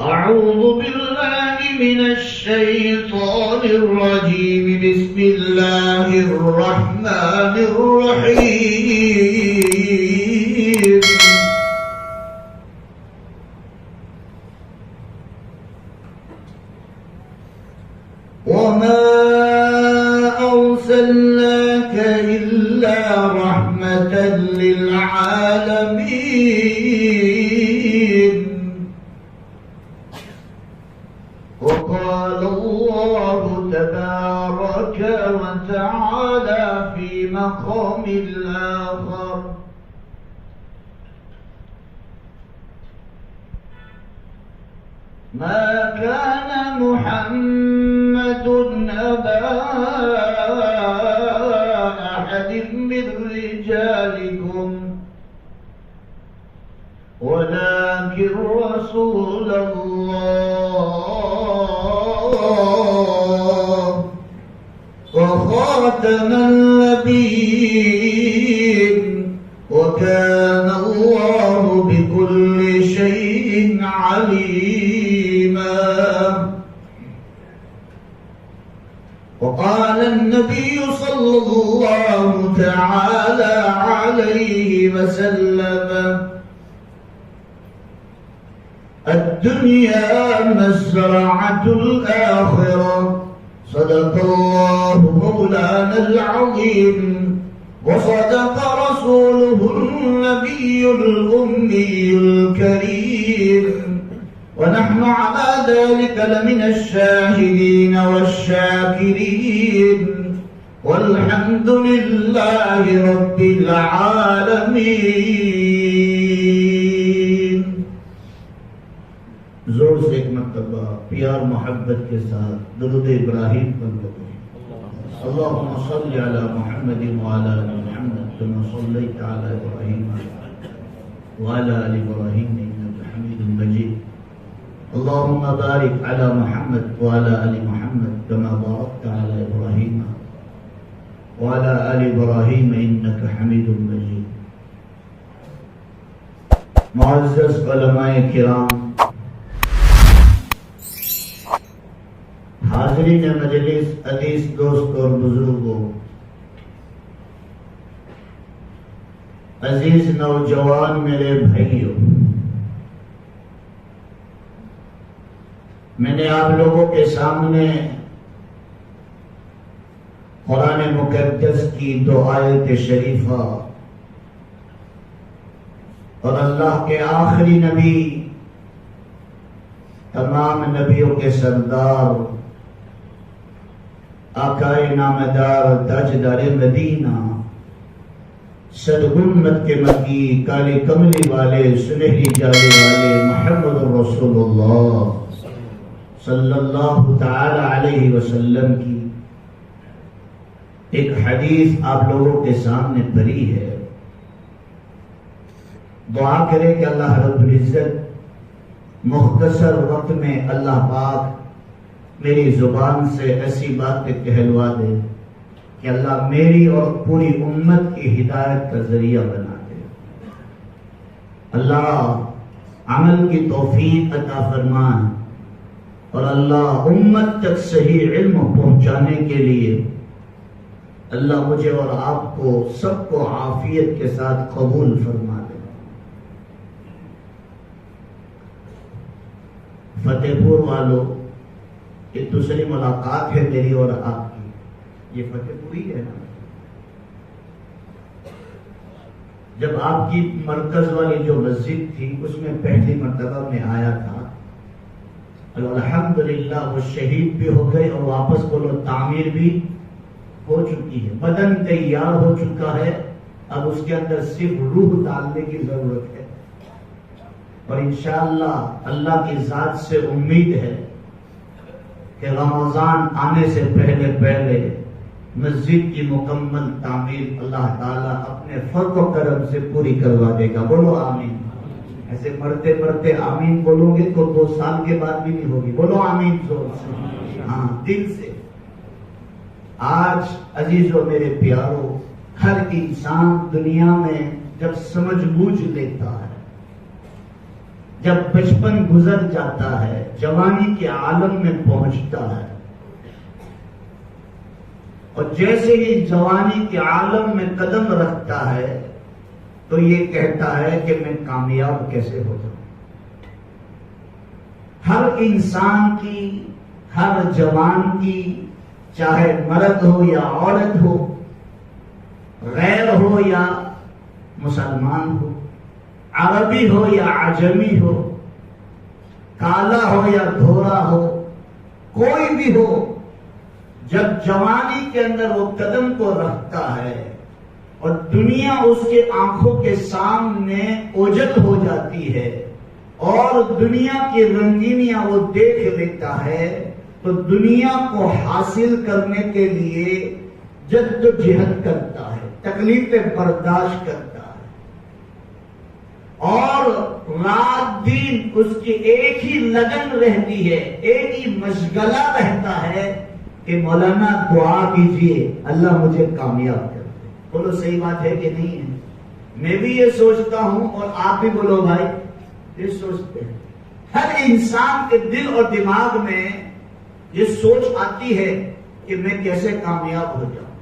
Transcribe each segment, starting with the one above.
أعوذ بالله من الشيطان الرجيم. بسم الله الرحمن الرحيم. وما أرسلناك إلا رحمة للعالمين. وقال الله تبارك وتعالى في مقام آخر: ما كان محمد أبا أحد من رجالكم ولكن رسول الله وخاتم النبيين وكان الله بكل شيء عليما. وقال النبي صلى الله تعالى عليه وسلم: الدنيا مزرعة الآخرة. صدق الله مولانا العظيم وصدق رسوله النبي الأمي الكريم، ونحن على ذلك لمن الشاهدين والشاكرين، والحمد لله رب العالمين. زور سے ایک مرتبہ پیار محبت کے ساتھ درود ابراہیم پر پڑھیں. اللهم صل على محمد وعلى آل محمد كما صليت على إبراهيم وعلى آل إبراهيم إنك حميد مجيد. اللهم بارك على محمد وعلى آل محمد كما باركت على إبراهيم وعلى آل إبراهيم إنك حميد مجيد. معزز علماء کرام، حاضرین مجلس، عزیز دوست اور بزرگوں، عزیز نوجوان میرے بھائیوں، میں نے آپ لوگوں کے سامنے قرآن مقدس کی 2 آیت شریفہ اور اللہ کے آخری نبی، تمام نبیوں کے سردار، آقائے نامدار، تاجدار مدینہ، صدگمت کے مکی، کالے کملی والے، سنہری جالے والے محمد رسول اللہ صلی اللہ تعالی علیہ وسلم کی ایک حدیث آپ لوگوں کے سامنے پڑھی ہے. دعا کرے کہ اللہ رب العزت مختصر وقت میں اللہ پاک میری زبان سے ایسی باتیں کہلوا دے کہ اللہ میری اور پوری امت کی ہدایت کا ذریعہ بنا دے. اللہ عمل کی توفیق عطا فرمائے، اور اللہ امت تک صحیح علم پہنچانے کے لیے اللہ مجھے اور آپ کو سب کو عافیت کے ساتھ قبول فرما دے. فتح پور والوں، یہ دوسری ملاقات ہے میری اور آپ کی. یہ فتح پوری ہے نا؟ جب آپ کی مرکز والی جو مسجد تھی اس میں پہلی مرتبہ میں آیا تھا، الحمدللہ وہ شہید بھی ہو گئے اور واپس بولو تعمیر بھی ہو چکی ہے، بدن تیار ہو چکا ہے، اب اس کے اندر صرف روح ڈالنے کی ضرورت ہے. اور انشاءاللہ اللہ کی ذات سے امید ہے کہ رمضان آنے سے پہلے مسجد کی مکمل تعمیر اللہ تعالیٰ اپنے فضل و کرم سے پوری کروا دے گا. بولو آمین. ایسے پڑھتے پڑھتے آمین بولو گے تو 2 سال کے بعد بھی نہیں ہوگی. بولو آمین زور سے، ہاں دل سے. آج عزیزوں میرے پیاروں، ہر انسان دنیا میں جب سمجھ بوجھ لیتا ہے، جب بچپن گزر جاتا ہے، جوانی کے عالم میں پہنچتا ہے، اور جیسے ہی جوانی کے عالم میں قدم رکھتا ہے تو یہ کہتا ہے کہ میں کامیاب کیسے ہو جاؤں۔ ہر انسان کی، ہر جوان کی، چاہے مرد ہو یا عورت ہو، غیر ہو یا مسلمان ہو، عربی ہو یا عجمی ہو، کالا ہو یا دھورا ہو، کوئی بھی ہو، جب جوانی کے اندر وہ قدم کو رکھتا ہے اور دنیا اس کے آنکھوں کے سامنے اوجل ہو جاتی ہے اور دنیا کی رنگینیاں وہ دیکھ لیتا ہے، تو دنیا کو حاصل کرنے کے لیے جدوجہد کرتا ہے، تکلیفیں برداشت کرتا ہے، اور رات دن اس کی ایک ہی لگن رہتی ہے، ایک ہی مشغلہ رہتا ہے کہ مولانا دعا کیجئے اللہ مجھے کامیاب کر دے۔ بولو صحیح بات ہے کہ نہیں ہے؟ میں بھی یہ سوچتا ہوں اور آپ بھی بولو بھائی یہ سوچتے ہیں۔ ہر انسان کے دل اور دماغ میں یہ سوچ آتی ہے کہ میں کیسے کامیاب ہو جاؤں،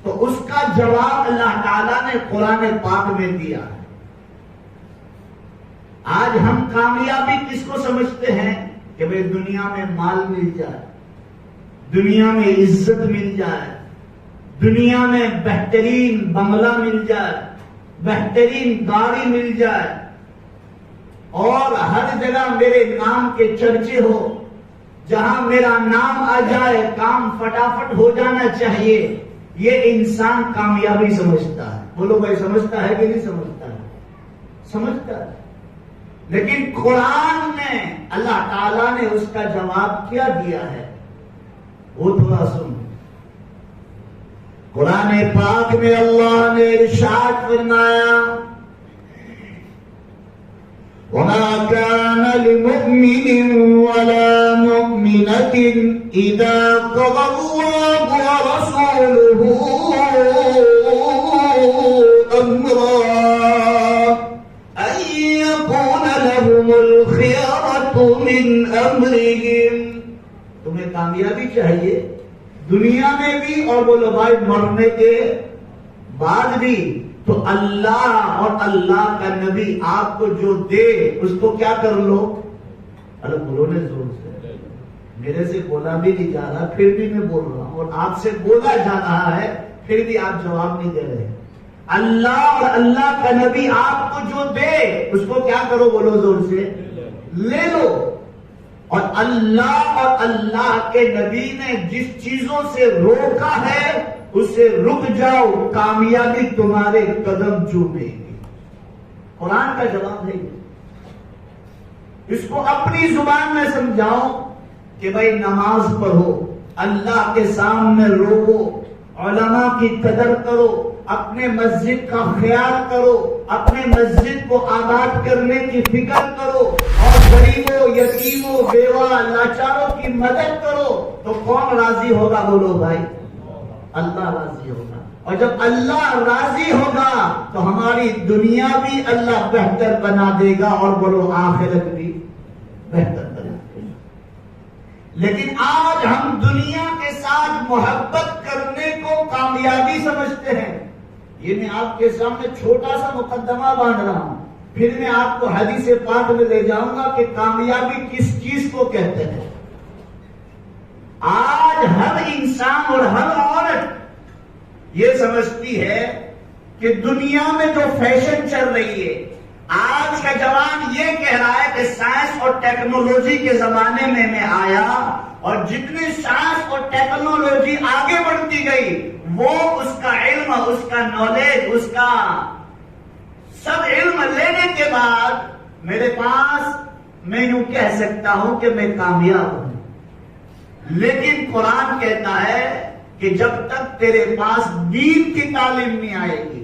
تو اس کا جواب اللہ تعالیٰ نے قرآن پاک میں دیا ہے۔ آج ہم کامیابی کس کو سمجھتے ہیں کہ بھئی دنیا میں مال مل جائے، دنیا میں عزت مل جائے، دنیا میں بہترین بنگلہ مل جائے، بہترین گاڑی مل جائے، اور ہر جگہ میرے نام کے چرچے ہو، جہاں میرا نام آ جائے کام فٹافٹ ہو جانا چاہیے۔ یہ انسان کامیابی سمجھتا ہے۔ بولو بھائی سمجھتا ہے کہ نہیں سمجھتا ہے؟ سمجھتا ہے۔ لیکن قرآن میں اللہ تعالیٰ نے اس کا جواب کیا دیا ہے وہ تھوڑا سن۔ قرآن پاک میں اللہ نے ارشاد فرمایا وَمَا كَانَ لِمُؤْمِنٍ وَلَا مُؤْمِنَةٍ إِذَا قَضَى اللَّهُ وَرَسُولُهُ أَمْرًا أَن يَكُونَ لَهُمُ الْخِيَرَةُ مِنْ أَمْرِهِمْ۔ تمہیں کامیابی چاہیے دنیا میں بھی اور بولو بھائی مرنے کے بعد بھی، تو اللہ اور اللہ کا نبی آپ کو جو دے اس کو کیا کر لو۔ ارے بولو نے زور سے، میرے سے بولا بھی نہیں جا رہا پھر بھی میں بول رہا ہوں، اور آپ سے بولا جا رہا ہے پھر بھی آپ جواب نہیں دے رہے۔ اللہ اور اللہ کا نبی آپ کو جو دے اس کو کیا کرو، بولو زور سے، لے لو۔ اور اللہ اور اللہ کے نبی نے جس چیزوں سے روکا ہے اسے رک جاؤ، کامیابی تمہارے قدم چومے گی۔ قرآن کا جواب ہے یہ۔ اس کو اپنی زبان میں سمجھاؤ کہ بھائی نماز پڑھو، اللہ کے سامنے روکو، علماء کی قدر کرو، اپنے مسجد کا خیال کرو، اپنے مسجد کو آباد کرنے کی فکر کرو، اور غریبوں، یتیموں، بیوہ، لاچاروں کی مدد کرو، تو کون راضی ہوگا؟ بولو بھائی اللہ راضی ہوگا۔ اور جب اللہ راضی ہوگا تو ہماری دنیا بھی اللہ بہتر بنا دے گا، اور بولو آخرت بھی بہتر بنا دے گا۔ لیکن آج ہم دنیا کے ساتھ محبت کرنے کو کامیابی سمجھتے ہیں۔ یہ میں آپ کے سامنے چھوٹا سا مقدمہ باندھ رہا ہوں، پھر میں آپ کو حدیث پاک میں لے جاؤں گا کہ کامیابی کس چیز کو کہتے ہیں۔ آج ہر انسان اور ہر عورت یہ سمجھتی ہے کہ دنیا میں جو فیشن چل رہی ہے، آج کا جوان یہ کہہ رہا ہے کہ سائنس اور ٹیکنالوجی کے زمانے میں میں آیا، اور جتنی سائنس اور ٹیکنالوجی آگے بڑھتی گئی وہ اس کا علم، اس کا نالج، اس کا سب علم لینے کے بعد میرے پاس میں یوں کہہ سکتا ہوں کہ میں کامیاب ہوں۔ لیکن قرآن کہتا ہے کہ جب تک تیرے پاس دین کی تعلیم نہیں آئے گی،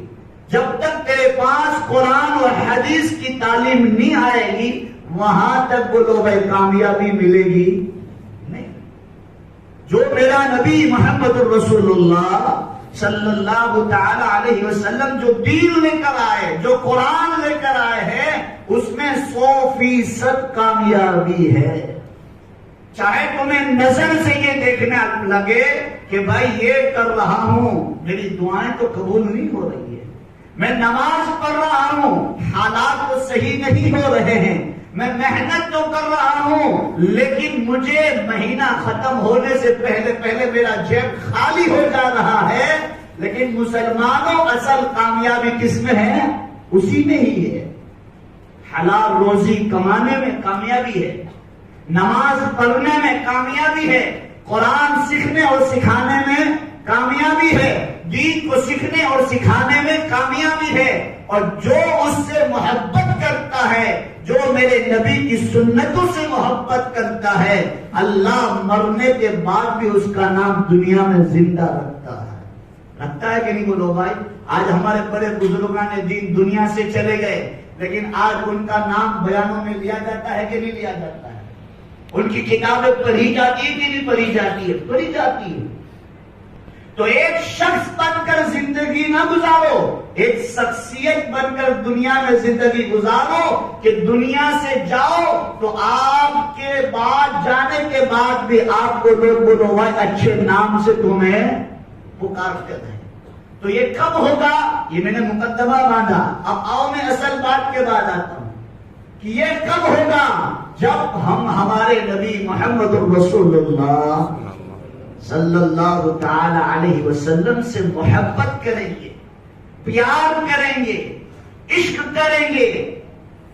جب تک تیرے پاس قرآن اور حدیث کی تعلیم نہیں آئے گی، وہاں تک بولو بھائی کامیابی ملے گی نہیں۔ جو میرا نبی محمد الرسول اللہ صلی اللہ تعالی علیہ وسلم جو دین لے کر آئے، جو قرآن لے کر آئے ہیں، اس میں 100% کامیابی ہے. چاہے تمہیں نظر سے یہ دیکھنے لگے کہ بھائی یہ کر رہا ہوں، میری دعائیں تو قبول نہیں ہو رہی ہے، میں نماز پڑھ رہا ہوں، حالات تو صحیح نہیں ہو رہے ہیں، میں محنت تو کر رہا ہوں، لیکن مجھے مہینہ ختم ہونے سے پہلے پہلے میرا جیب خالی ہو جا رہا ہے. لیکن مسلمانوں اصل کامیابی کس میں ہے؟ اسی میں ہی ہے. حلال روزی کمانے میں کامیابی ہے، نماز پڑھنے میں کامیابی ہے، قرآن سیکھنے اور سکھانے میں کامیابی ہے، دین کو سیکھنے اور سکھانے میں کامیابی ہے. اور جو اس سے محبت کرتا ہے، جو میرے نبی کی سنتوں سے محبت کرتا ہے، اللہ مرنے کے بعد بھی اس کا نام دنیا میں زندہ رکھتا ہے. رکھتا ہے کہ نہیں بولو بھائی؟ آج ہمارے بڑے بزرگان دین دنیا سے چلے گئے، لیکن آج ان کا نام بیانوں میں لیا جاتا ہے کہ نہیں لیا جاتا ہے؟ ان کی کتابیں پڑھی جاتی ہے کہ نہیں پڑھی جاتی ہے؟ پڑھی جاتی ہے. تو ایک شخص بن کر زندگی نہ گزارو، ایک شخصیت بن کر دنیا میں زندگی گزارو کہ دنیا سے جاؤ تو آپ کے بعد جانے کے بعد بھی آپ کو لوگ بولو بھائی اچھے نام سے تمہیں پکارتے ہیں. تو یہ کب ہوگا؟ یہ میں نے مقدمہ باندھا. اب آؤ میں اصل بات کے بعد آتا ہوں کہ یہ کب ہوگا؟ جب ہم ہمارے نبی محمد رسول اللہ صلی اللہ تعالی علیہ وسلم سے محبت کریں گے، پیار کریں گے، عشق کریں گے،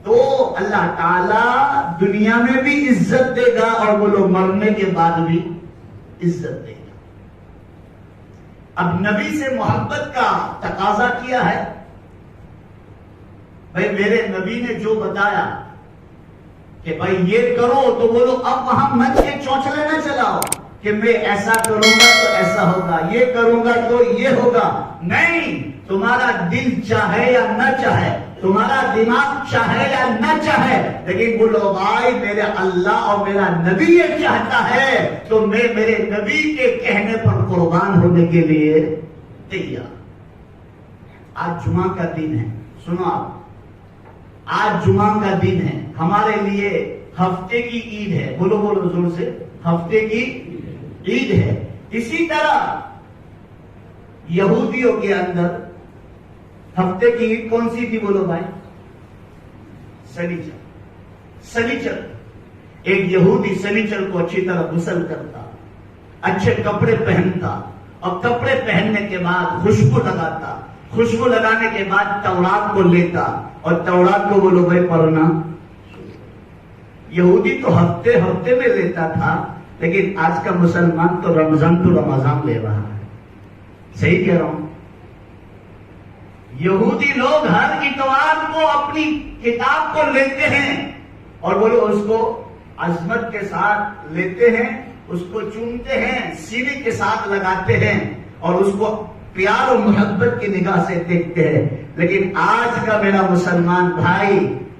تو اللہ تعالی دنیا میں بھی عزت دے گا اور وہ لوگ مرنے کے بعد بھی عزت دے گا. اب نبی سے محبت کا تقاضا کیا ہے. بھائی میرے نبی نے جو بتایا کہ بھائی یہ کرو، تو بولو اب وہاں مت کے چونچلے نہ چلاؤ کہ میں ایسا کروں گا تو ایسا ہوگا، یہ کروں گا تو یہ ہوگا. نہیں، تمہارا دل چاہے یا نہ چاہے، تمہارا دماغ چاہے یا نہ چاہے، لیکن بولو بھائی میرے اللہ اور میرا نبی یہ چاہتا ہے تو میں میرے نبی کے کہنے پر قربان ہونے کے لیے تیار. آج جمعہ کا دن ہے، سنو آپ، آج جمعہ کا دن ہے، ہمارے لیے ہفتے کی عید ہے. بولو بولو زور سے، ہفتے کی عید ہے. اسی طرح یہودیوں کے اندر ہفتے کی عید کون سی تھی؟ بولو بھائی، سنیچر. سنیچر ایک یہودی سنیچر کو اچھی طرح غسل کرتا، اچھے کپڑے پہنتا، اور کپڑے پہننے کے بعد خوشبو لگاتا، خوشبو لگانے کے بعد تورات کو لیتا اور تورات کو بولو بھائی پڑھنا. یہودی تو ہفتے ہفتے میں لیتا تھا، لیکن آج کا مسلمان تو رمضان لے رہا ہے. صحیح کہہ رہا ہوں؟ یہودی لوگ ہر اتوار کو اپنی کتاب کو لیتے ہیں اور بولو اس کو عظمت کے ساتھ لیتے ہیں، اس کو چومتے ہیں، سینے کے ساتھ لگاتے ہیں اور اس کو پیار اور محبت کی نگاہ سے دیکھتے ہیں. لیکن آج کا میرا مسلمان بھائی،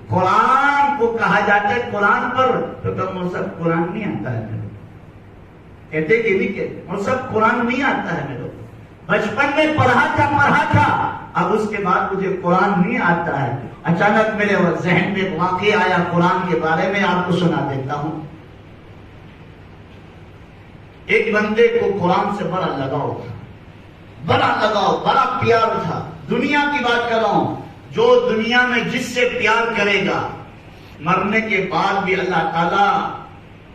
قرآن کو کہا جاتا ہے قرآن پر تو تم سب قرآن نہیں آتا ہے، کہتے کہ نہیں کہتے، وہ سب قرآن نہیں آتا ہے. میرے بچپن میں پڑھا تھا، اب اس کے بعد مجھے قرآن نہیں آتا ہے. اچانک میرے ذہن میں واقعہ آیا قرآن کے بارے میں، آپ کو سنا دیتا ہوں. ایک بندے کو قرآن سے بڑا لگاؤ تھا، بڑا پیار تھا. دنیا کی بات کر رہا ہوں، جو دنیا میں جس سے پیار کرے گا مرنے کے بعد بھی اللہ تعالیٰ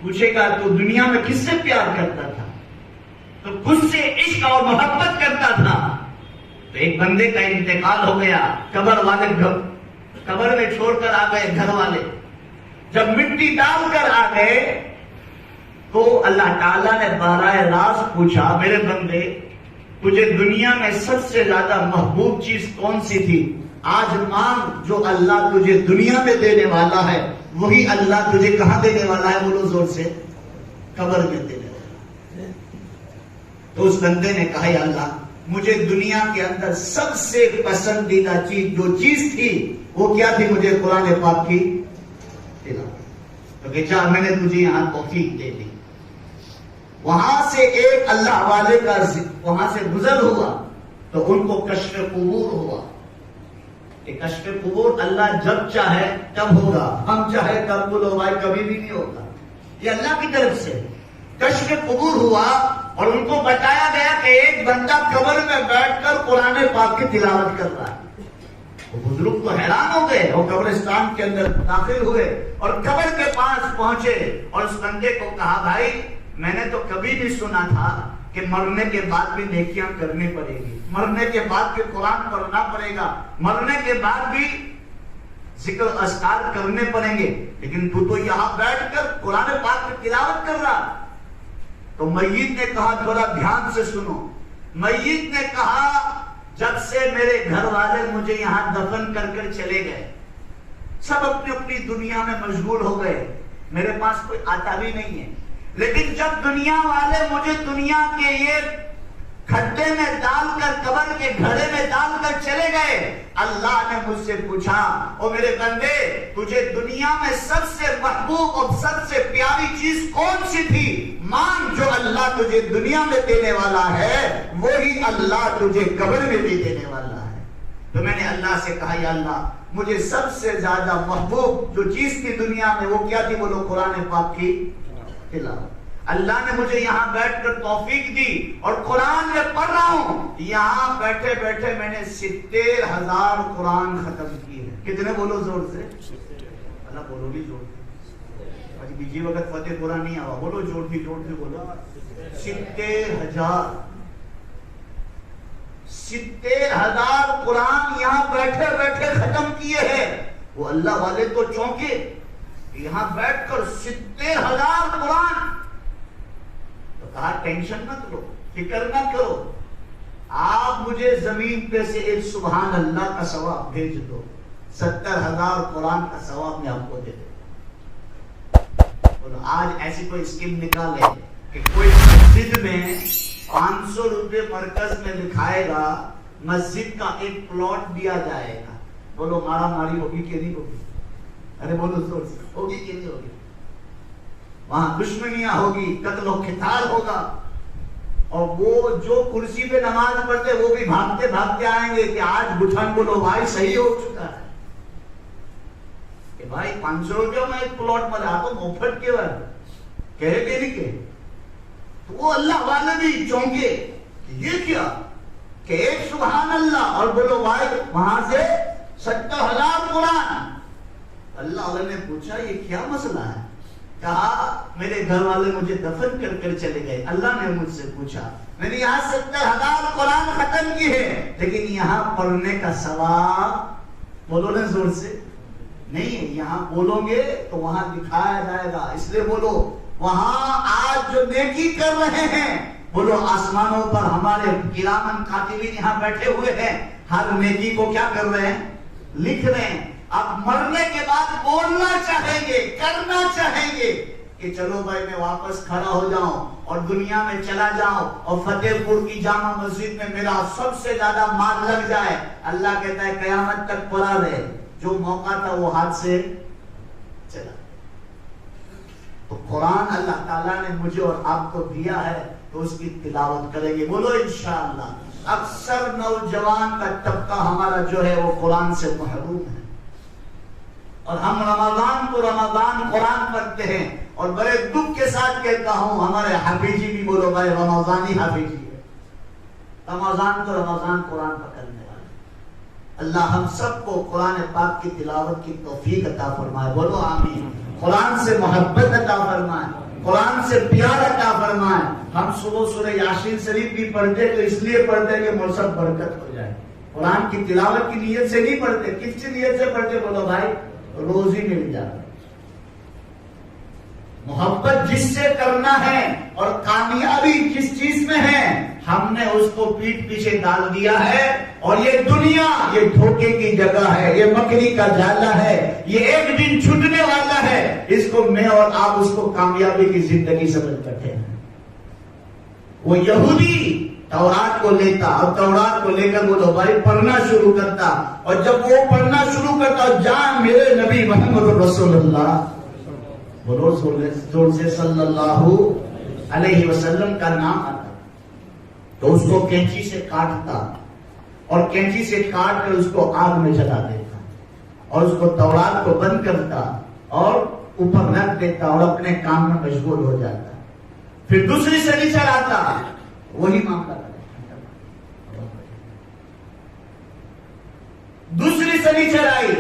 پوچھے گا تو دنیا میں کس سے پیار کرتا تھا؟ تو خود سے عشق اور محبت کرتا تھا. تو ایک بندے کا انتقال ہو گیا، قبر والے قبر میں چھوڑ کر آ گئے. گھر والے جب مٹی ڈال کر آ گئے تو اللہ تعالیٰ نے براہ راست پوچھا، میرے بندے تجھے دنیا میں سب سے زیادہ محبوب چیز کون سی تھی؟ آج مانگ، جو اللہ تجھے دنیا میں دینے والا ہے وہی اللہ تجھے کہاں دینے والا ہے؟ بولو زور سے، قبر میں دینے والا ہے. تو اس بندے نے کہا یا اللہ، مجھے دنیا کے اندر سب سے پسندیدہ چیز جو چیز تھی وہ کیا تھی؟ مجھے قرآن پاک کی تلاوت. تو کہ میں نے تجھے یہاں توفیق دے دی. وہاں سے ایک اللہ والے کا وہاں سے گزر ہوا تو ان کو کشف قبور ہوا. کہ کشف قبور اللہ جب چاہے تب ہوگا، ہم چاہے تب بولو بھائی کبھی بھی نہیں ہوگا. یہ اللہ کی طرف سے کشف قبور ہوا اور ان کو بتایا گیا کہ ایک بندہ قبر میں بیٹھ کر قرآن پاک کی تلاوت کر رہا ہے. وہ بزرگ تو حیران ہو گئے اور قبرستان کے اندر داخل ہوئے اور قبر کے پاس پہنچے اور اس بندے کو کہا بھائی میں نے تو کبھی نہیں سنا تھا کہ مرنے کے بعد بھی نیکیاں کرنی پڑے گی، مرنے کے بعد بھی قرآن پڑھنا پڑے گا، مرنے کے بعد بھی ذکر اذکار کرنے پڑیں گے، لیکن تو یہاں بیٹھ کر قرآن پاک کی تلاوت کر رہا. تو میت نے کہا تھوڑا دھیان سے سنو. میت نے کہا جب سے میرے گھر والے مجھے یہاں دفن کر کر چلے گئے، سب اپنی اپنی دنیا میں مشغول ہو گئے، میرے پاس کوئی آتا بھی نہیں ہے. لیکن جب دنیا والے مجھے دنیا کے یہ کھڈے میں ڈال کر قبر کے گھڑے میں ڈال کر چلے گئے، اللہ نے مجھ سے پوچھا او میرے بندے تجھے دنیا میں سب سے محبوب اور سب سے پیاری چیز کون سی تھی؟ مان جو اللہ تجھے دنیا میں دینے والا ہے وہی اللہ تجھے قبر میں بھی دینے والا ہے. تو میں نے اللہ سے کہا یا اللہ مجھے سب سے زیادہ محبوب جو چیز تھی دنیا میں وہ کیا تھی؟ بولو قرآن پاک کی تلاوت. اللہ نے مجھے یہاں بیٹھ کر توفیق دی اور قرآن میں پڑھ رہا ہوں. یہاں بیٹھے بیٹھے میں نے 70,000 قرآن ختم کیے. کتنے بولو زور سے؟ اللہ بولو بھی زور سے. آج بیجی وقت فتح قرآن نہیں آوا، بولو جوڑ بھی بولو. 70,000 قرآن یہاں بیٹھے بیٹھے ختم کیے ہیں. وہ اللہ والے تو چونکے، یہاں بیٹھ کر 70,000 قرآن. تو کہا ٹینشن مت لو، فکر نہ کرو، آپ مجھے زمین پہ سے ایک سبحان اللہ کا ثواب بھیج دو، 70,000 قرآن کا ثواب میں آپ کو دے دوں. آج ایسی کوئی اسکیم نکالے کہ کوئی مسجد میں 500 روپے مرکز میں لکھائے گا، مسجد کا ایک پلاٹ دیا جائے گا. بولو مارا ماری ہوگی کہ نہیں ہوگی؟ ارے بولو زور سے، ہوگی کہ نہیں ہوگی؟ وہاں دشمنیاں ہوگی، قتل و قتال ہوگا، اور وہ جو کرسی پہ نماز پڑھتے وہ بھی بھاگتے بھاگتے آئیں گے کہ آج گٹھن بولو بھائی صحیح ہو چکا ہے کہ بھائی 500 روپیہ میں ایک پلاٹ ملا تو مفت کے بعد کہے کہ نہیں کہ. تو وہ اللہ والے بھی چونکے یہ کیا کہ ایک سبحان اللہ اور بولو بھائی وہاں سے 70,000 قرآن. اللہ والے نے پوچھا یہ کیا مسئلہ ہے؟ کہا میرے گھر والے مجھے دفن کر کر چلے گئے. اللہ نے مجھ سے پوچھا میں نے یہاں 70,000 قرآن ختم کی ہے، لیکن یہاں پڑھنے کا ثواب بولو نا زور سے نہیں ہے. یہاں بولو گے تو وہاں دکھایا جائے گا، اس لیے بولو وہاں آج جو نیکی کر رہے ہیں بولو آسمانوں پر ہمارے کرامن کاتبین یہاں بیٹھے ہوئے ہیں، ہر نیکی کو کیا کر رہے ہیں؟ لکھ رہے ہیں. اب مرنے کے بعد بولنا چاہیں گے، کرنا چاہیں گے کہ چلو بھائی میں واپس کھڑا ہو جاؤں اور دنیا میں چلا جاؤں اور فتح پور کی جامع مسجد میں میرا سب سے زیادہ مال لگ جائے. اللہ کہتا ہے قیامت تک پڑا رہے، جو موقع تھا وہ ہاتھ سے چلا. تو قرآن اللہ تعالیٰ نے مجھے اور آپ کو دیا ہے تو اس کی تلاوت کریں گے. بولو انشاءاللہ. اکثر نوجوان کا طبقہ ہمارا جو ہے وہ قرآن سے محروم ہے، اور ہم رمضان کو رمضان قرآن پڑھتے ہیں. اور بڑے دکھ کے ساتھ کہتا ہوں ہمارے حافظی بھی بولو بھائی رمضانی حافظی ہے، رمضان تو رمضان قرآن پکڑنے والے. اللہ ہم سب کو قرآن پاک کی تلاوت کی توفیق عطا فرمائے. بولو آمین. قرآن سے محبت عطا فرمائے، قرآن سے پیار عطا فرمائے. ہم صبح سورہ یاسین شریف بھی پڑھتے تو اس لیے پڑھتے کہ مرسب برکت ہو جائے. قرآن کی تلاوت کی نیت سے نہیں پڑھتے. کس کی نیت سے پڑھتے؟ بولو بھائی روزی مل جاتا. محبت جس سے کرنا ہے اور کامیابی جس چیز میں ہے ہم نے اس کو پیٹ پیچھے ڈال دیا ہے. اور یہ دنیا یہ دھوکے کی جگہ ہے، یہ مکری کا جالا ہے، یہ ایک دن چھوٹنے والا ہے. اس کو میں اور آپ اس کو کامیابی کی زندگی سمجھ بیٹھے ہیں. وہ یہودی تورات کو لیتا اور تورات کو لے کر وہ تو بھائی پڑھنا شروع کرتا، اور جب وہ پڑھنا شروع کرتا جان میرے نبی محمد رسول اللہ بولو زور سے صلی اللہ علیہ وسلم کا نام آتا تو اس کو کینچی سے کاٹتا اور کینچی سے کاٹ کر اس کو آگ میں جلا دیتا. اور اس کو تورات کو بند کرتا اور اوپر رکھ دیتا اور اپنے کام میں مشغول ہو جاتا. پھر دوسری سنیچر آتا, وہی معاملہ کرتا. دوسری سنیچر آئی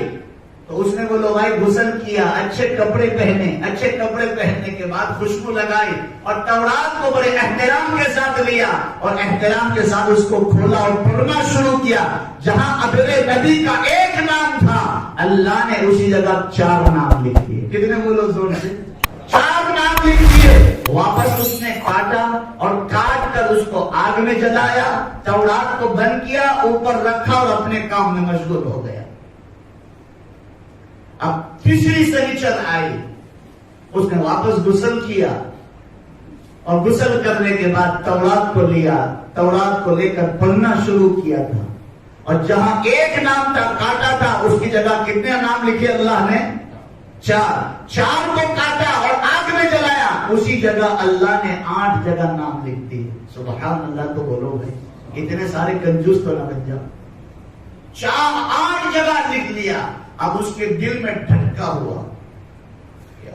تو اس نے وہ لوگ آئے, غسل کیا, اچھے کپڑے پہنے, اچھے کپڑے پہننے کے بعد خوشبو لگائی اور تورات کو بڑے احترام کے ساتھ لیا اور احترام کے ساتھ اس کو کھولا اور پڑھنا شروع کیا. جہاں میرے نبی کا ایک نام تھا, اللہ نے اسی جگہ 4 نام لکھ دیے. کتنے بولو زور سے؟ 4 نام لکھ دیے. واپس اس نے کاٹا اور کاٹ کر اس کو آگ میں جلایا, تورات کو بند کیا, اوپر رکھا اور اپنے کام میں مشغول ہو گیا. اب تیسری سنیچر آئی, اس نے واپس غسل کیا اور غسل کرنے کے بعد تورات کو لیا, تورات کو لے کر پڑھنا شروع کیا تھا. اور جہاں ایک نام تھا کاٹا تھا, اس کی جگہ کتنے نام لکھے اللہ نے؟ 4 کو کاٹا اور آگ میں جلایا, اسی جگہ اللہ نے 8 جگہ نام لکھ دی. سبحان اللہ. تو بولو بھائی, اتنے سارے کنجوس تو نہ بن جاؤ. 8 جگہ لکھ لیا. اب اس کے دل میں ٹھٹکا ہوا کہ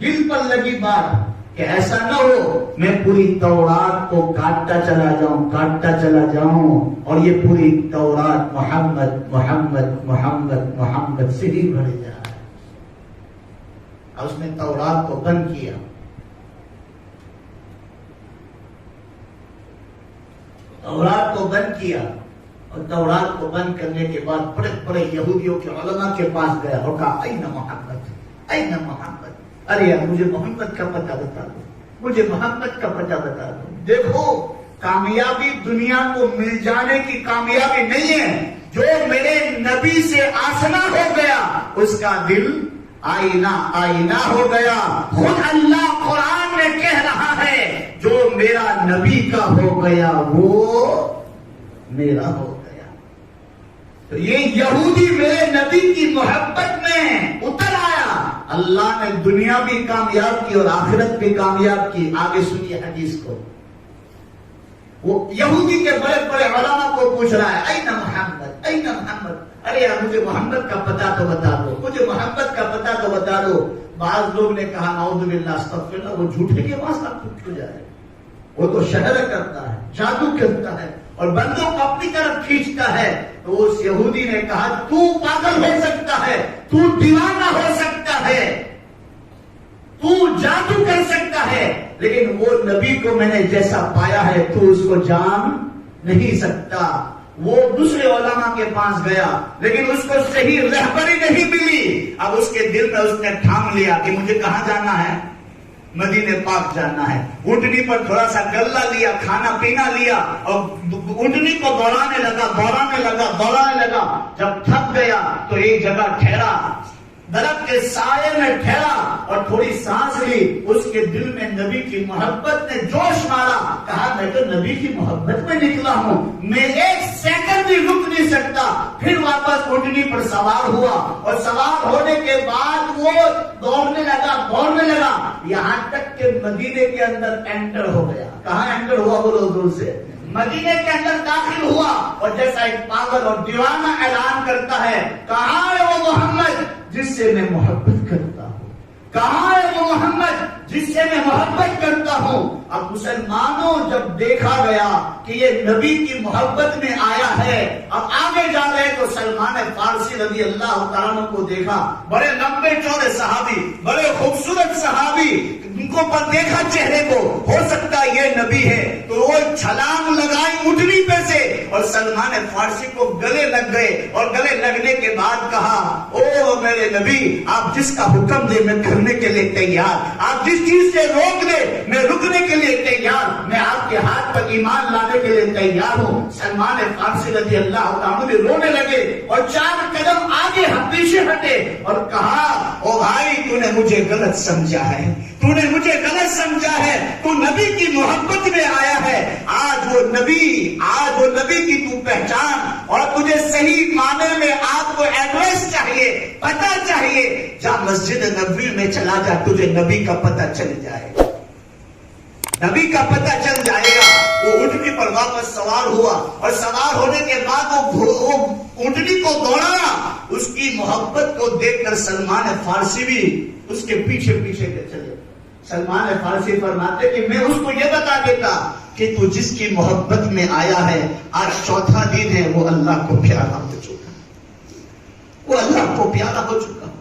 دل پر لگی بات کہ ایسا نہ ہو میں پوری تورات کو کاٹتا چلا جاؤں اور یہ پوری تورات محمد محمد محمد محمد سے ہی بڑھ جائے. اور اس نے تورات کو بند کیا. تورات کو بند کیا اور تورات کو بند کرنے کے بعد بڑے بڑے یہودیوں کے علماء کے پاس گیا اور کہا این محمد, این محمد, ارے یار مجھے محمد کا پتہ بتا دو, مجھے محمد کا پتہ بتا دو. دیکھو, کامیابی دنیا کو مل جانے کی کامیابی نہیں ہے. جو میرے نبی سے آشنا ہو گیا اس کا دل آئینہ ہو گیا. خود اللہ قرآن میں کہہ رہا ہے جو میرا نبی کا ہو گیا وہ میرا ہو گیا. تو یہ یہودی میرے نبی کی محبت میں اتر آیا. اللہ نے دنیا بھی کامیاب کی اور آخرت بھی کامیاب کی. آگے سنیے حدیث کو. وہ یہودی کے بڑے بڑے علماء کو پوچھ رہا ہے این محمد, این محمد, ارے یار مجھے محمد کا پتہ تو بتا دو, مجھے محمد کا پتہ تو بتا دو. بعض لوگ نے کہا نعوذ باللہ استغفر اللہ, وہ جھوٹے کے پاس آپ کیوں جائے, وہ تو شہر کرتا ہے, جادو کرتا ہے اور بندوں کو اپنی طرف کھینچتا ہے. تو اس یہودی نے کہا تو پاگل ہو سکتا ہے, تو دیوانہ ہو سکتا ہے, تو جادو کر سکتا ہے, لیکن وہ نبی کو میں نے جیسا پایا ہے تو اس کو جان نہیں سکتا. وہ دوسرے علماء کے پاس گیا لیکن اس کو صحیح رہبری نہیں ملی. اب اس کے دل میں اس نے ٹھان لیا کہ مجھے کہاں جانا ہے؟ مدینے پاک جانا ہے. اونٹنی پر تھوڑا سا گلہ لیا, کھانا پینا لیا اور اونٹنی کو دوڑانے لگا. جب تھک گیا تو ایک جگہ ٹھہرا, درخت کے سائے میں ٹھہرا اور تھوڑی سانس لی. اس کے دل میں نبی کی محبت نے جوش مارا. کہا میں تو نبی کی محبت میں نکلا ہوں, میں 1 سیکنڈ بھی رک نہیں سکتا. پھر واپس اونٹنی پر سوار ہوا اور سوار ہونے کے بعد وہ دوڑنے لگا یہاں تک کہ مدینے کے اندر انٹر ہو گیا. کہاں انٹر ہوا بولو دور سے؟ مدینے کے اندر داخل ہوا اور جیسا ایک پاگل اور دیوانہ اعلان کرتا ہے کہاں ہے وہ محمد جس سے میں محبت کرتا ہوں, کہاں ہے وہ محمد جس سے میں محبت کرتا ہوں. اب مسلمانوں جب دیکھا گیا کہ یہ نبی کی محبت میں آیا ہے, اب آگے جا رہے تو سلمان فارسی رضی اللہ تعالیٰ کو دیکھا, بڑے لمبے چوڑے صحابی, بڑے خوبصورت صحابی, ان کو پر دیکھا چہرے کو, ہو سکتا ہے یہ نبی ہے. تو وہ چھلانگ لگائی اونٹنی پہ سے اور سلمان فارسی کو گلے لگ گئے اور گلے لگنے کے بعد کہا او میرے نبی, آپ جس کا حکم دے میں کرنے کے لیے تیار, آپ جس چیز سے روک دے میں رکنے کے لیے تیار, میں آپ کے ہاتھ پر ایمان لانے کے لیے تیار ہوں. سلمان فارسی رضی اللہ عنہ بھی رونے لگے اور 4 قدم آگے پیچھے ہٹے اور کہا او بھائی تو نے مجھے غلط سمجھا ہے, تو نے مجھے غلط سمجھا ہے, تو نبی کی محبت میں آیا ہے. آج وہ نبی کی تو پہچان اور تجھے صحیح معنی میں آپ کو ایڈریس چاہیے, پتہ چاہیے. جا مسجد نبوی میں چلا جا, تجھے نبی کا پتہ چل جائے گا, نبی کا پتہ چل جائے گا. وہ اونٹنی پر واپس سوار ہوا اور سوار ہونے کے بعد وہ اونٹنی کو دوڑایا. اس کی محبت کو دیکھ کر سلمان فارسی بھی اس کے پیچھے پیچھے کے چلے. سلمان فارسی فرماتے کہ میں اس کو یہ بتا دیتا کہ تو جس کی محبت میں آیا ہے آج چوتھا دن ہے وہ اللہ کو پیارا ہو چکا, وہ اللہ کو پیارا ہو چکا.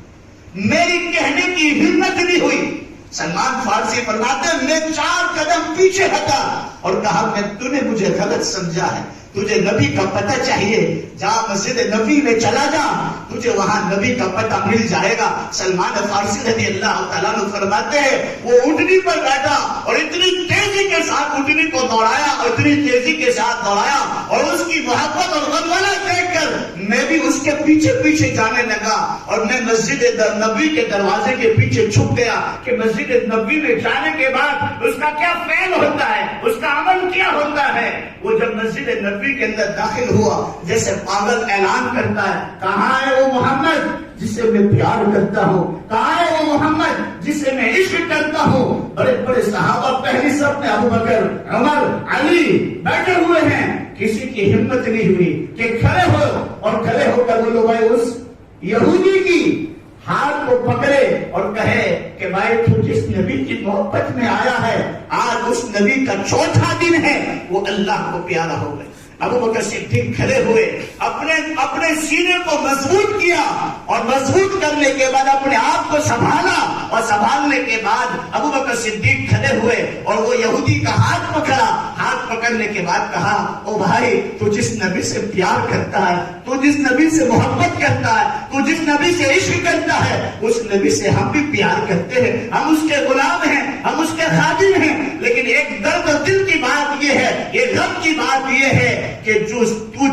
میری کہنے کی ہمت نہیں ہوئی. سلمان فارسی فرماتے ہیں میں 4 قدم پیچھے ہٹا اور کہا تو نے مجھے غلط سمجھا ہے, تجھے نبی کا پتہ چاہیے, جا مسجد نبی میں چلا جا, تجھے وہاں نبی کا پتہ مل جائے گا. سلمان فارسی رضی اللہ تعالیٰ عنہ فرماتے ہیں وہ اونٹنی پر بیٹھا اور اتنی تیزی کے ساتھ اونٹنی کو دوڑایا اور اتنی تیزی کے ساتھ دوڑایا اور اس کی محبت اور غلبلہ دیکھ کر میں بھی اس کے پیچھے پیچھے جانے لگا اور میں مسجد نبی کے دروازے کے پیچھے چھپ گیا کہ مسجد نبی میں جانے کے بعد اس کا کیا فعل ہوتا ہے, اس کا عمل کیا ہوتا ہے. وہ جب مسجد نبی کے اندر داخل ہوا جیسے پاگل اعلان کرتا ہے کہاں ہے وہ محمد جسے میں پیار کرتا ہوں, کہاں ہے وہ محمد جسے میں عشق کرتا ہوں. بڑے بڑے صحابہ پہلی صف میں ابو بکر, عمر, علی بیٹھے ہوئے ہیں. کسی کی ہمت نہیں ہوئی کہ کھڑے ہو اور کھڑے ہو کر بولو بھائی اس یہودی کی ہاتھ کو پکڑے اور کہے کہ بھائی تو جس نبی کی محبت میں آیا ہے آج اس نبی کا چوتھا دن ہے وہ اللہ کو پیارا ہو گئے. ابو بکر صدیق کھڑے ہوئے, اپنے سینے کو مضبوط کیا اور مضبوط کرنے کے بعد اپنے آپ کو سنبھالا اور سنبھالنے کے بعد ابو بکر صدیق کھڑے ہوئے اور وہ یہودی کا ہاتھ پکڑا. ہاتھ پکڑنے کے بعد کہا او بھائی تو جس نبی سے پیار کرتا ہے, تو جس نبی سے محبت کرتا ہے, تو جس نبی سے عشق کرتا ہے اس نبی سے ہم بھی پیار کرتے ہیں, ہم اس کے غلام ہیں, ہم اس کے خادم ہیں. لیکن ایک درد دل کی بات یہ ہے, یہ غم کی بات یہ ہے کہ تو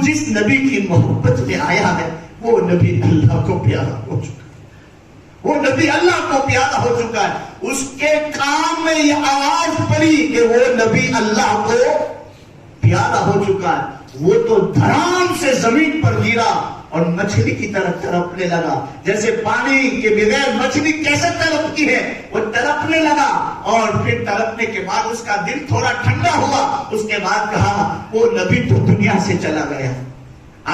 جس نبی کی محبت میں آیا ہے وہ نبی اللہ کو پیارا ہو چکا ہے, وہ نبی اللہ کو پیارا ہو چکا ہے. اس کے کان میں یہ آواز پڑی کہ وہ نبی اللہ کو پیارا ہو چکا ہے. وہ تو دھڑام سے زمین پر گرا اور مچھلی کی طرف تڑپنے لگا. جیسے پانی کے بغیر مچھلی کیسے تڑپتی ہے وہ تڑپنے لگا اور پھر تڑپنے کے بعد اس کا دل تھوڑا ٹھنڈا ہوا. اس کے بعد کہا وہ نبی تو دنیا سے چلا گیا.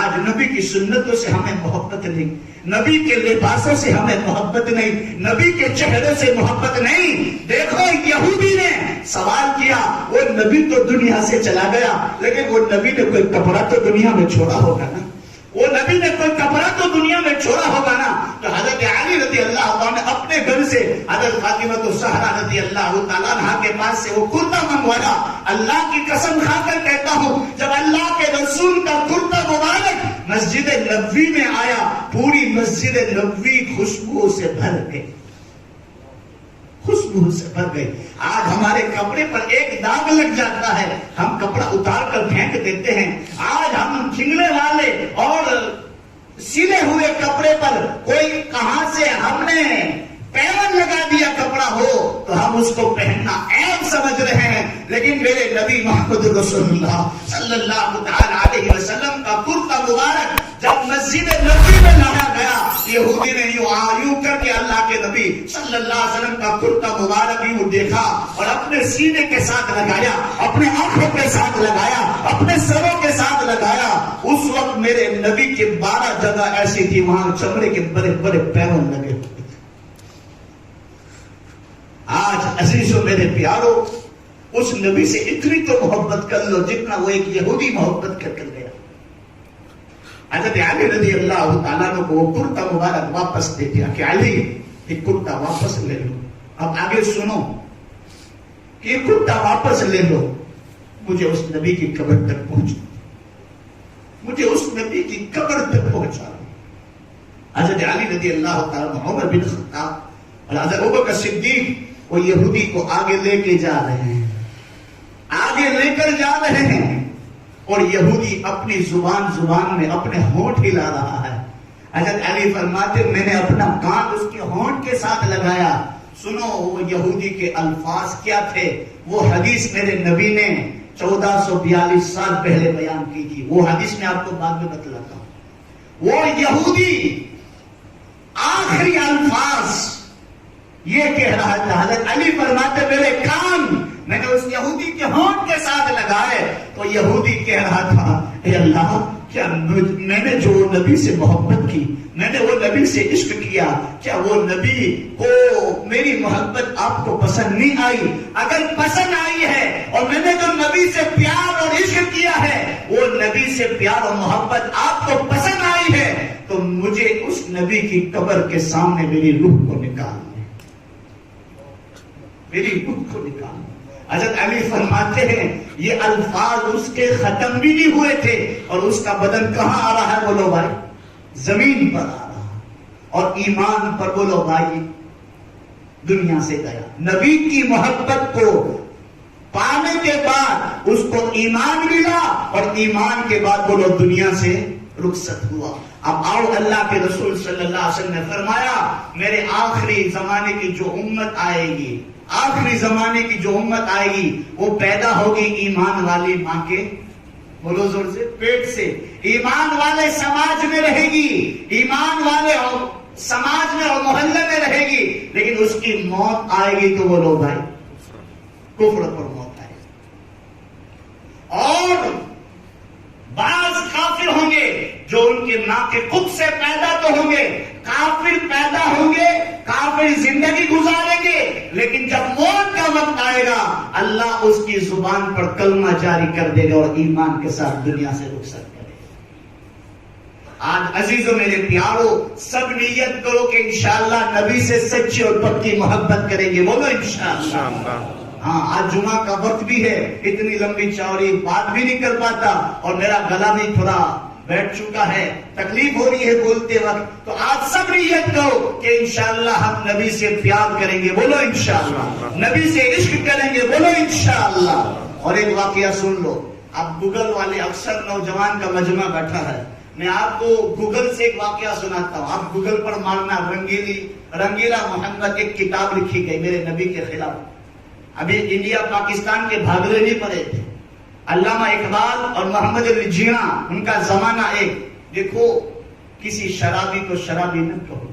آج نبی کی سنتوں سے ہمیں محبت نہیں, نبی کے لباسوں سے ہمیں محبت نہیں, نبی کے چہرے سے محبت نہیں. دیکھو یہودی نے سوال کیا وہ نبی تو دنیا سے چلا گیا لیکن وہ نبی نے کوئی کپڑا تو دنیا میں چھوڑا ہوگا نا, وہ نبی نے کوئی کپڑا تو دنیا میں چھوڑا ہوگا نا. تو حضرت علی رضی اللہ عنہ نے اپنے گھر سے حضرت فاطمہ الزہرا رضی اللہ تعالیٰ عنہا کے پاس سے وہ کرتا منگوایا. اللہ کی قسم کھا کر کہتا ہوں جب اللہ کے رسول کا کرتا مبارک مسجد نبوی میں آیا پوری مسجد نبوی خوشبو سے بھر گئی, خوشبو سے بھر گئی. آج ہمارے کپڑے پر ایک داغ لگ جاتا ہے ہم کپڑا اتار کر پھینک دیتے ہیں. آج ہم جھنگنے والے اور سلے ہوئے کپڑے پر کوئی کہاں سے ہم نے پیون لگا دیا کپڑا ہو تو ہم اس کو پہننا عیب سمجھ رہے ہیں. لیکن میرے نبی محمد رسول اللہ صلی اللہ علیہ وسلم کا کرتا مبارک جب مسجد نبی میں لایا گیا یہودی نے یوں کر کے اللہ کے نبی صلی اللہ علیہ وسلم کا کرتا مبارک یوں دیکھا اور اپنے سینے کے ساتھ لگایا, اپنے آنکھوں کے ساتھ لگایا, اپنے سروں کے ساتھ لگایا. اس وقت میرے نبی کے 12 جگہ ایسی تھی وہاں چمڑے کے بڑے بڑے پیون لگے ہوئے. آج عزیزوں میرے پیارو اس نبی سے اتنی تو محبت کر لو جتنا وہ ایک یہودی محبت کر گیا. حضرت علی رضی اللہ تعالیٰ کو وہ کرتا مبارک واپس دے دیا کہ علی یہ کرتا واپس لے لو. اب آگے سنو کہ یہ کرتا واپس لے لو, مجھے اس نبی کی قبر تک پہنچو, مجھے اس نبی کی قبر تک پہنچا. حضرت علی رضی اللہ تعالیٰ عمر بن خطاب اور حضرت ابوبکر صدیق وہ یہودی کو آگے لے کے جا رہے ہیں, آگے لے کر جا رہے ہیں اور یہودی اپنی زبان میں اپنے ہونٹ ہلا رہا ہے. حضرت علی فرماتے میں نے اپنا کان اس کے ہونٹ کے ساتھ لگایا. سنو وہ یہودی کے الفاظ کیا تھے, وہ حدیث میرے نبی نے 1442 سال پہلے بیان کی تھی. وہ حدیث میں آپ کو بعد میں بتلاتا ہوں. وہ یہودی آخری الفاظ یہ کہہ رہا تھا. حضرت علی فرماتے میرے کان میں نے اس یہودی کے ہونٹ کے ساتھ لگائے تو یہودی کہہ رہا تھا اے اللہ کیا میں نے جو نبی سے محبت کی، میں نے وہ نبی سے عشق کیا، کیا وہ نبی کو میری محبت آپ کو پسند نہیں آئی؟ اگر پسند آئی ہے اور میں نے جو نبی سے پیار اور عشق کیا ہے وہ نبی سے پیار اور محبت آپ کو پسند آئی ہے تو مجھے اس نبی کی قبر کے سامنے میری روح کو نکال دیں، میری روح کو نکال دیں۔ حضرت علی فرماتے ہیں یہ الفاظ اس کے ختم بھی نہیں ہوئے تھے اور اس کا بدن کہاں آ رہا ہے بولو بھائی؟ زمین پر آ رہا، اور ایمان پر بولو بھائی دنیا سے گیا۔ نبی کی محبت کو پانے کے بعد اس کو ایمان ملا اور ایمان کے بعد بولو دنیا سے رخصت ہوا۔ اب آؤ اللہ کے رسول صلی اللہ علیہ وسلم نے فرمایا میرے آخری زمانے کی جو امت آئے گی، آخری زمانے کی جو امت آئے گی وہ پیدا ہوگی ایمان والی ماں کے، بولو زور سے، پیٹ سے، ایمان والے سماج میں رہے گی، ایمان والے سماج میں اور محلے میں رہے گی، لیکن اس کی موت آئے گی تو بولو بھائی کفر پر موت آئے گی۔ اور بعض کافر ہوں گے جو ان کے ماں کے خود سے پیدا تو ہوں گے، کافر پیدا ہوں گے، کافر زندگی گزاریں گے، لیکن جب موت کا وقت آئے گا اللہ اس کی زبان پر کلمہ جاری کر دے گا اور ایمان کے ساتھ دنیا سے رخصت کرے گا۔ آج عزیزوں میرے پیارو سب نیت کرو کہ انشاءاللہ نبی سے سچی اور پکی محبت کریں گے، بولو انشاءاللہ۔ ہاں آج جمعہ کا وقت بھی ہے، اتنی لمبی چوڑی بات بھی نہیں کر پاتا اور میرا گلا بھی تھوڑا بیٹھ چکا ہے، تکلیف ہو رہی ہے بولتے وقت، تو آج سب نیت کرو کہ انشاءاللہ ہم نبی سے پیار کریں گے، بولو انشاءاللہ، نبی سے عشق کریں گے، بولو انشاءاللہ۔ اور ایک واقعہ سن لو، اب گوگل والے اکثر نوجوان کا مجمع بیٹھا ہے، میں آپ کو گوگل سے ایک واقعہ سناتا ہوں، آپ گوگل پر مارنا رنگیلا محمد، ایک کتاب لکھی گئی میرے نبی کے خلاف، ابھی انڈیا پاکستان کے بھاگلے نہیں پڑے تھے، علامہ اقبال اور محمد علی جناح ان کا زمانہ ایک۔ دیکھو کسی شرابی کو شرابی نہ کہو،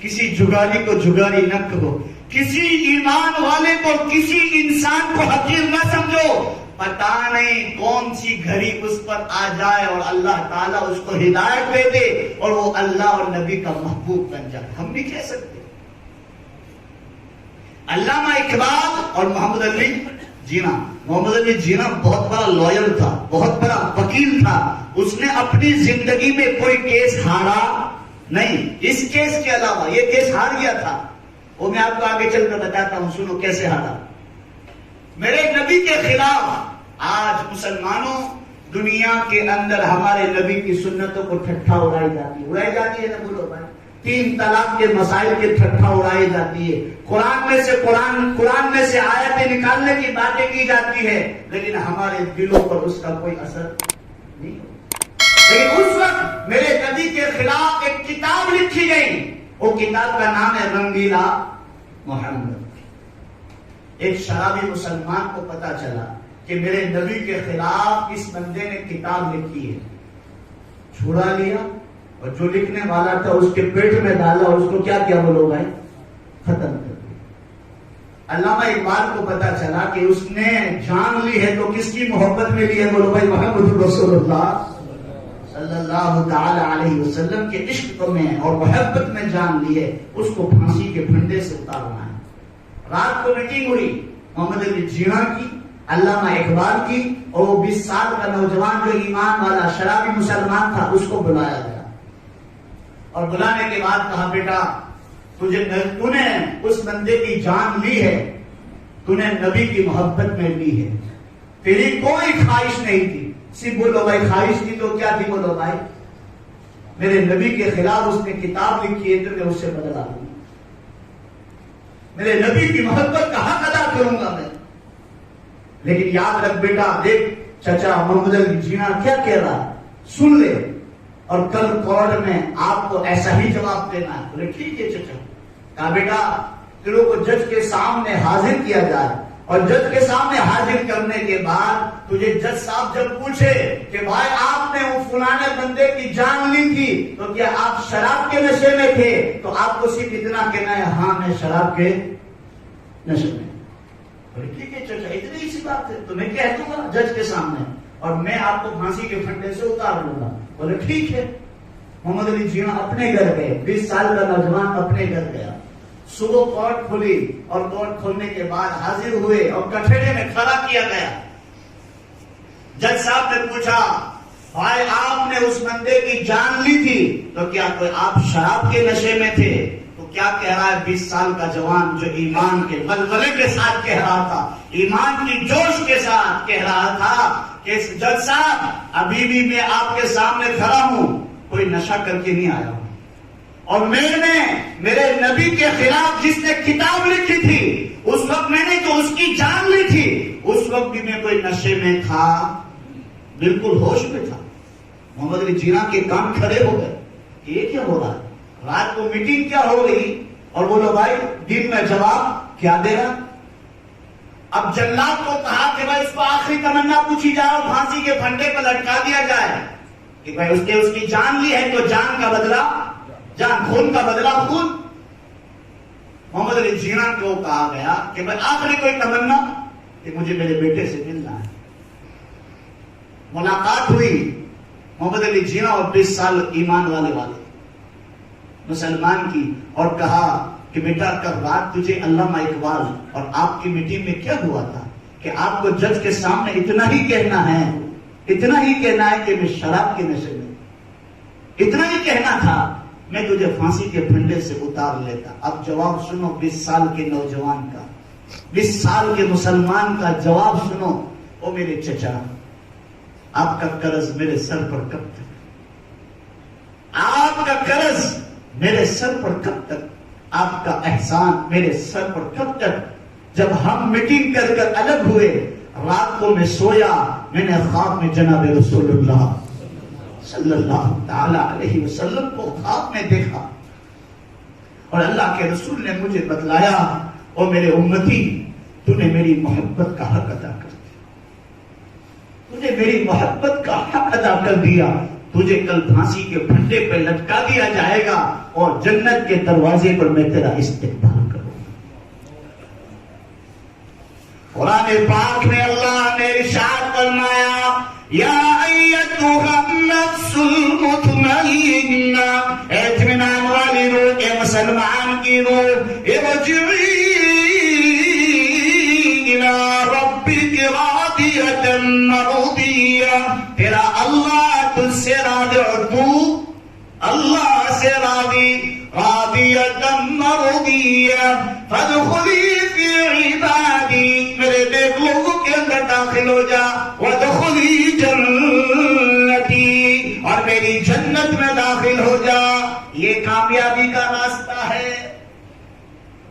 کسی جگاری کو جگاری نہ کہو، کسی ایمان والے کو کسی انسان کو حقیر نہ سمجھو، پتہ نہیں کون سی گھڑی اس پر آ جائے اور اللہ تعالیٰ اس کو ہدایت دے دے اور وہ اللہ اور نبی کا محبوب بن جائے، ہم نہیں کہہ سکتے۔ علامہ اقبال اور محمد علی جناح، محمد علی جناح بہت بڑا لائر تھا، بہت بڑا وکیل تھا، اس نے اپنی زندگی میں کوئی کیس ہارا نہیں، اس کیس کے علاوہ یہ کیس ہار گیا تھا، وہ میں آپ کو آگے چل کر بتاتا ہوں، سنو کیسے ہارا۔ میرے نبی کے خلاف آج مسلمانوں دنیا کے اندر ہمارے نبی کی سنتوں کو ٹھٹھا اڑائی جاتی ہے نا، بولو بھائی، 3 طلاق کے مسائل کے ٹھٹھا اڑائی جاتی ہے، قرآن میں سے آیتیں نکالنے کی باتیں کی جاتی ہے، لیکن ہمارے دلوں پر اس کا کوئی اثر نہیں ہوتا۔ لیکن اس وقت میرے نبی کے خلاف ایک کتاب لکھی گئی، وہ کتاب کا نام ہے رنگیلا محمد۔ ایک شرابی مسلمان کو پتا چلا کہ میرے نبی کے خلاف اس بندے نے کتاب لکھی ہے، چھڑا لیا اور جو لکھنے والا تھا اس کے پیٹ میں ڈالا اور اس کو کیا کیا بولو بھائی، ختم کر دیا۔ علامہ اقبال کو پتا چلا کہ اس نے جان لی ہے تو کس کی محبت میں لی ہے بولو بھائی، محمد رسول اللہ صلی اللہ تعالی علیہ وسلم کے عشق میں اور محبت میں جان لی ہے، اس کو پھانسی کے پھندے سے اتارنا ہے۔ رات کو میٹنگ ہوئی محمد علی جناح کی، علامہ اقبال کی، اور وہ 20 سال کا نوجوان جو ایمان والا شرابی مسلمان تھا اس کو بلایا گیا، اور بلانے کے بعد کہا بیٹا تو نے اس بندے کی جان لی ہے، تو نے نبی کی محبت میں لی ہے، تیری کوئی خواہش نہیں تھی، صرف بولو بھائی خواہش تھی تو کیا تھی بولو بھائی، میرے نبی کے خلاف اس نے کتاب لکھی ہے تو میں اس سے بدلا لوں، میرے نبی کی محبت کا حق ادا کروں گا میں۔ لیکن یاد رکھ بیٹا، دیکھ چچا محمد علی جناح کیا کہہ رہا ہے، سن لے، اور کل کورٹ میں آپ کو ایسا ہی جواب دینا ہے۔ بولے ٹھیک ہے چچا۔ کہا بیٹا تیروں کو جج کے سامنے حاضر کیا جائے، اور جج کے سامنے حاضر کرنے کے بعد تجھے جج صاحب جب پوچھے کہ بھائی آپ نے وہ فلانے بندے کی جان لی تھی تو کیا آپ شراب کے نشے میں تھے، تو آپ کو صرف اتنا کہنا ہے ہاں میں شراب کے نشے میں۔ بولے ٹھیک ہے چچا اتنی ہی سی بات ہے تو میں کہہ دوں گا جج کے سامنے اور میں آپ کو پھانسی کے پھنڈے سے اتار لوں گا. بولے ٹھیک ہے. محمد علی جناح اپنے گھر گئے. 20 سال کا نوجوان اپنے گھر گیا. صبح کورٹ کھلی اور کورٹ کھولنے کے بعد حاضر ہوئے اور کٹہرے میں کھڑا کیا گیا. جج صاحب نے پوچھا بھائی آپ نے اس بندے کی جان لی تھی تو کیا کوئی آپ شراب کے نشے میں تھے؟ تو کیا کہہ رہا ہے 20 سال کا جوان جو ایمان کے ولولے کے ساتھ کہہ رہا تھا, ایمان کی جوش کے ساتھ کہہ رہا تھا کہ جج صاحب ابھی بھی میں آپ کے سامنے کھڑا ہوں, کوئی نشہ کر کے نہیں آیا ہوں, اور میں نے میرے نبی کے خلاف جس نے کتاب لکھی تھی اس وقت میں نے جو اس کی جان لی تھی اس وقت بھی میں کوئی نشے میں تھا, بالکل ہوش میں تھا. محمد علی جناح کے کان کھڑے ہو گئے. یہ کیا ہو رہا ہے؟ رات کو میٹنگ کیا ہو رہی اور بولو بھائی دن میں جواب کیا دے رہا. اب جلاد کو کہا کہ بھائی اس کو آخری تمنا پوچھی جائے اور پھانسی کے پھنڈے پر لٹکا دیا جائے کہ بھائی اس کی جان لی ہے تو جان کا بدلہ جان, خون کا بدلہ خون. محمد علی جناح کو کہا گیا کہ بھائی آخری کوئی تمنا کہ مجھے میرے بیٹے سے ملنا ہے. ملاقات ہوئی محمد علی جناح اور 20 سال ایمان والے مسلمان کی اور کہا کہ بیٹا کل رات تجھے علامہ اقبال اور آپ کی میٹنگ میں کیا ہوا تھا کہ آپ کو جج کے سامنے اتنا ہی کہنا ہے کہ میں شراب کے نشے میں, اتنا ہی کہنا تھا, میں تجھے پھانسی کے پھنڈے سے اتار لیتا. اب جواب سنو 20 سال کے نوجوان کا, 20 سال کے مسلمان کا جواب سنو. او میرے چچا آپ کا قرض میرے سر پر کب تک, آپ کا قرض میرے سر پر کب تک, آپ کا احسان میرے سر پر کب تک. جب ہم میٹنگ کر کر الگ ہوئے رات کو میں سویا, میں نے خواب میں جناب رسول اللہ صلی اللہ تعالی علیہ وسلم کو خواب میں دیکھا اور اللہ کے رسول نے مجھے بتلایا او میرے امتی تو نے میری محبت کا حق ادا کر دیا, تجھے میری محبت کا حق ادا کر دیا. تجھے کل پھانسی کے پھنڈے پہ لٹکا دیا جائے گا اور جنت کے دروازے پر میں تیرا استقبال کروں گا. قرآن پاک میں اللہ نے ارشاد فرمایا یا ایتھا النفس المطمئنہ, اطمینان والی روح, اے مسلمان کی روح, ارجعی الی ربک راضیۃ مرضیہ, تیرا اللہ تجھ سے راضی اور تو اللہ سے راضی, راضیۃ مرضیہ, فادخلی فی عبادی, میرے نیک لوگوں کے اندر داخل ہو جا, وادخلی جنتی, اور میری جنت میں داخل ہو جا. یہ کامیابی کا راستہ ہے.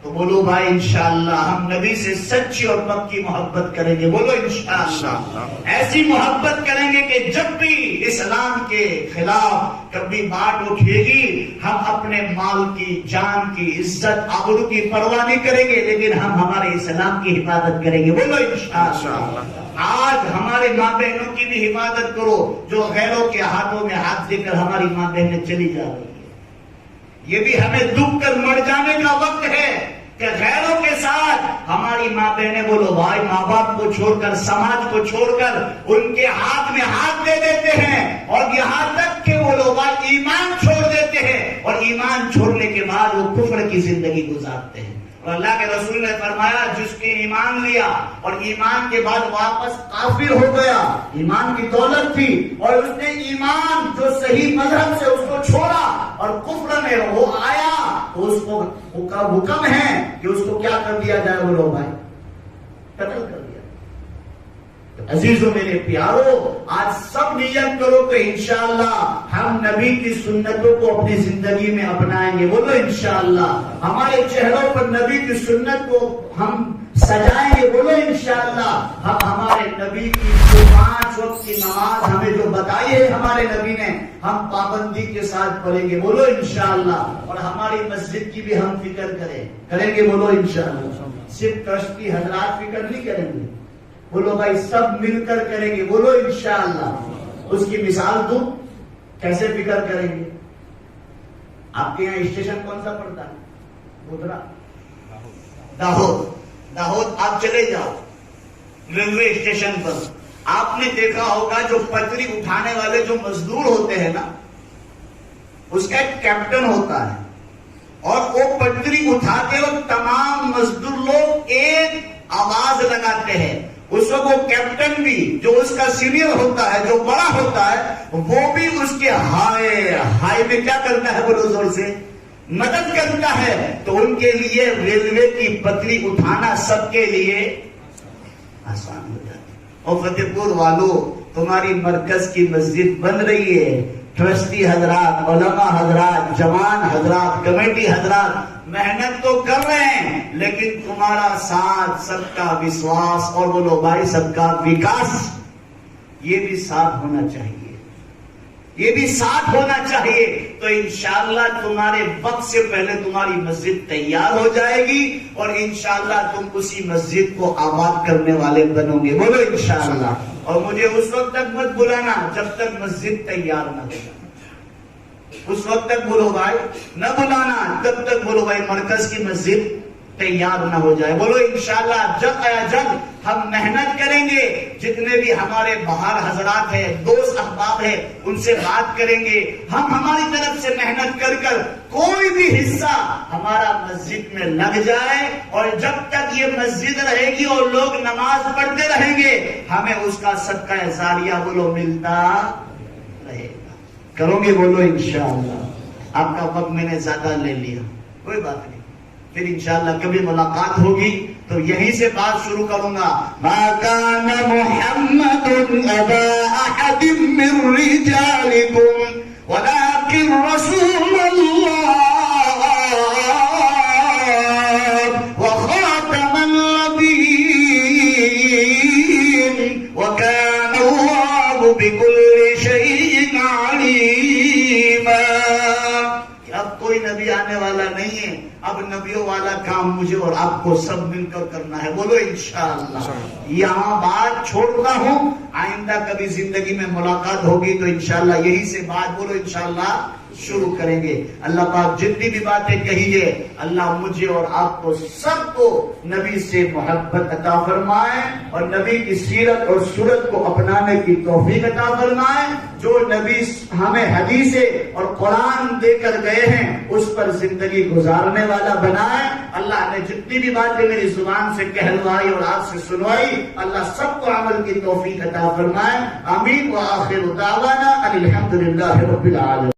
تو بولو بھائی انشاءاللہ ہم نبی سے سچی اور پکی محبت کریں گے. بولو انشاءاللہ ایسی محبت کریں گے کہ جب بھی اسلام کے خلاف کبھی بات اٹھے گی ہم اپنے مال کی, جان کی, عزت آبرو کی پرواہ نہیں کریں گے, لیکن ہم ہمارے اسلام کی حفاظت کریں گے. بولو انشاءاللہ. آج ہمارے ماں بہنوں کی بھی حفاظت کرو جو غیروں کے ہاتھوں میں ہاتھ دے کر ہماری ماں بہنیں چلی جا رہی ہے. یہ بھی ہمیں دکھ کر مر جانے کا وقت ہے کہ غیروں کے ساتھ ہماری ماں بہنیں, بولو بھائی, ماں باپ کو چھوڑ کر, سماج کو چھوڑ کر ان کے ہاتھ میں ہاتھ دے دیتے ہیں اور یہاں تک کہ وہ لوگ ایمان چھوڑ دیتے ہیں اور ایمان چھوڑنے کے بعد وہ کفر کی زندگی گزارتے ہیں. اور اللہ کے رسول نے فرمایا جس کے ایمان لیا اور ایمان کے بعد واپس کافر ہو گیا, ایمان کی دولت تھی اور اس نے ایمان جو صحیح مذہب سے اس کو چھوڑا اور کفر میں وہ آیا تو اس کو حکم ہے کہ اس کو کیا کر دیا جائے. وہ لوگ بھائی قتل کر دیا. عزیزوں میرے پیارو, آج سب نیت کرو کہ انشاءاللہ ہم نبی کی سنتوں کو اپنی زندگی میں اپنائیں گے. بولو انشاءاللہ ہمارے چہروں پر نبی کی سنت کو ہم سجائیں گے. بولو انشاءاللہ ہم ہمارے نبی کی جو 5 وقت کی نماز ہمیں جو بتائی ہے ہمارے نبی نے ہم پابندی کے ساتھ پڑھیں گے. بولو انشاءاللہ. اور ہماری مسجد کی بھی ہم فکر کریں گے. بولو انشاءاللہ. صرف ٹرسٹی حضرات فکر نہیں کریں گے, بولو بھائی سب مل کر کریں گے. بولو انشاءاللہ. اس کی مثال دوں کیسے فکر کریں گے. آپ کے یہاں اسٹیشن کون سا پڑتا ہے؟ گودرا, داہود آپ چلے جاؤ ریلوے اسٹیشن پر، آپ نے دیکھا ہوگا جو پٹری اٹھانے والے جو مزدور ہوتے ہیں نا، اس کا ایک کیپٹن ہوتا ہے، اور وہ پٹری اٹھا کے وہ تمام مزدور لوگ ایک آواز لگاتے ہیں. اس وقت وہ کیپٹن بھی جو اس کا سینئر ہوتا ہے، جو بڑا ہوتا ہے، وہ بھی اس کے ہائے میں کیا کرتا ہے، بولو زور سے مدد کرتا ہے. تو ان کے لیے ریلوے کی پٹری اٹھانا سب کے لیے آسان ہو جاتا ہے. اور فتح پور والوں، تمہاری مرکز کی مسجد بن رہی ہے، ٹرسٹی حضرات، علماء حضرات، جوان حضرات، کمیٹی حضرات محنت تو کر رہے ہیں، لیکن تمہارا ساتھ، سب کا وشواس، اور بولو بھائی سب کا وکاس، یہ بھی ساتھ ہونا چاہیے، یہ بھی ساتھ ہونا چاہیے. تو انشاءاللہ تمہارے وقت سے پہلے تمہاری مسجد تیار ہو جائے گی، اور انشاءاللہ تم اسی مسجد کو آباد کرنے والے بنو گے. بولو انشاءاللہ. اور مجھے اس وقت تک مت بلانا جب تک مسجد تیار نہ ہو. اس وقت تک بولو بھائی نہ بلانا، تب تک بولو بھائی مرکز کی مسجد تیار نہ ہو جائے. بولو انشاءاللہ جلد ہم محنت کریں گے. جتنے بھی ہمارے باہر حضرات ہیں، دوست احباب ہیں، ان سے بات کریں گے. ہم ہماری طرف سے محنت کر کوئی بھی حصہ ہمارا مسجد میں لگ جائے، اور جب تک یہ مسجد رہے گی اور لوگ نماز پڑھتے رہیں گے، ہمیں اس کا صدقہ جاریہ بولو ملتا رہے گا. کرو گے بولو انشاءاللہ. آپ کا وقت میں نے زیادہ لے لیا، کوئی بات نہیں، پھر انشاءاللہ کبھی ملاقات ہوگی تو یہیں سے بات شروع کروں گا. ما کان محمد ابا احد من رجالکم ولكن رسول اللہ وخاتم النبیین وكان اللہ بكل شيء عليما. اب کوئی نبی آنے والا نہیں ہے، اب نبیوں والا کام مجھے اور آپ کو سب مل کر کرنا ہے. بولو انشاءاللہ. یہاں بات چھوڑتا ہوں، آئندہ کبھی زندگی میں ملاقات ہوگی تو انشاءاللہ یہی سے بات بولو انشاءاللہ شروع کریں گے. اللہ پاک جتنی بھی باتیں کہی ہے، اللہ مجھے اور آپ کو سب کو نبی سے محبت عطا فرمائے، اور نبی کی سیرت اور صورت کو اپنانے کی توفیق عطا فرمائے. جو نبی ہمیں حدیثیں اور قرآن دے کر گئے ہیں اس پر زندگی گزارنے والا بنائے. اللہ نے جتنی بھی باتیں میری زبان سے کہلوائی اور آپ سے سنوائی، اللہ سب کو عمل کی توفیق عطا فرمائے. آمین. وآخر دعوانا ان الحمدللہ رب العالمین.